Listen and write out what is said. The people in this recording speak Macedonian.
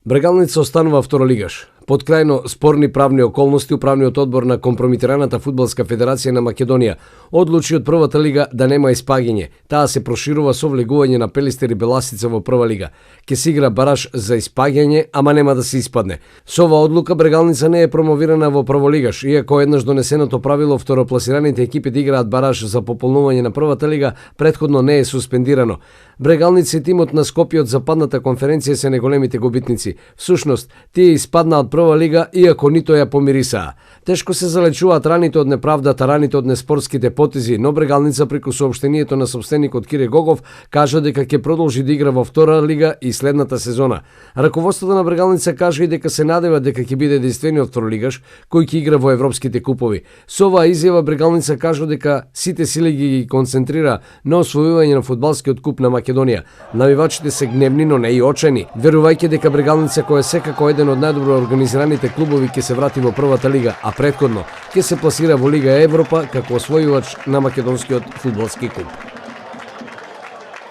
Брегалница останува второлигаш. Под крајно спорни правни околности, управниот одбор на компромитираната фудбалска федерација на Македонија одлучи од првата лига да нема испаѓање. Таа се проширува со влегување на Пелистер и Беласица во прва лига. Ке се игра бараж за испаѓање, ама нема да се испадне. Со оваа одлука Брегалница не е промовирана во прволигаш, иако еднаш донесеното правило второпласираните екипи да играат бараж за пополнување на првата лига претходно не е суспендирано. Брегалница и тимот на Скопје од западната конференција се неголемите губитници. Всушност, тие испаднаа од прва лига, иако нито ја помирисаа. Тешко се залечуваат раните од неправдата, раните од неспортските потези, но Брегалница преку соопштението на сопственикот Кире Гогов кажа дека ќе продолжи да игра во втора лига и следната сезона. Раководството на Брегалница кажа и дека се надева дека ќе биде единствениот второлигаш кој ќе игра во европските купови. Со оваа изјава Брегалница кажа дека сите сили ги концентрира на освојување на фудбалскиот куп на Македонија. Навивачите се гневни, но не и очени, верувајќи дека Брегалница, кој е секако еден од најдобро организираните клубови, ќе се врати во првата лига, а претходно ќе се пласира во Лига Европа како освојувач на македонскиот фудбалски куп.